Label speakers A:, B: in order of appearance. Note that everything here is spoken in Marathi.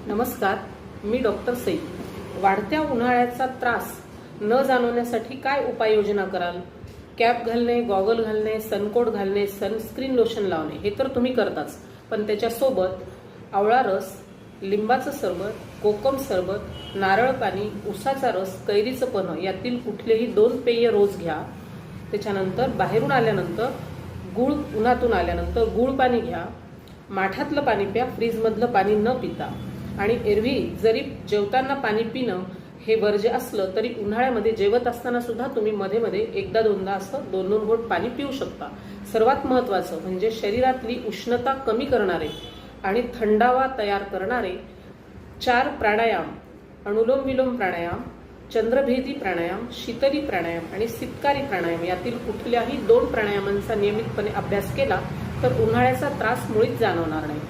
A: नमस्कार, मी डॉक्टर सई। वाढत्या उन्हाळ्याचा त्रास न जाणवण्यासाठी काय उपाययोजना कराल? कॅप घालणे, गॉगल घालणे, सनकोट घालणे, सनस्क्रीन लोशन लावणे हे तर तुम्ही करताच, पण त्याच्यासोबत आवळा रस, लिंबाचं सरबत, कोकम सरबत, नारळ पाणी, उसाचा रस, कैरीचं पन्ह यातील कुठलेही 2 पेय रोज घ्या। त्याच्यानंतर बाहेरून आल्यानंतर उन्हातून आल्यानंतर गूळ पाणी घ्या। माठातलं पाणी प्या, फ्रीजमधलं पाणी न पिता। आणि एरवी जरी जेवताना पाणी पिणं हे वर्ज्य असलं तरी उन्हाळ्यामध्ये जेवत असताना सुद्धा तुम्ही मध्ये मध्ये एकदा दोनदा असं 2-2 घोट पाणी पिऊ शकता। सर्वात महत्त्वाचं म्हणजे शरीरातली उष्णता कमी करणारे आणि थंडावा तयार करणारे 4 प्राणायाम, अनुलोम विलोम प्राणायाम, चंद्रभेदी प्राणायाम, शीतली प्राणायाम आणि सितकारी प्राणायाम यातील कुठल्याही 2 प्राणायामांचा नियमितपणे अभ्यास केला तर उन्हाळ्याचा त्रास मुळीच जाणवणार नाही।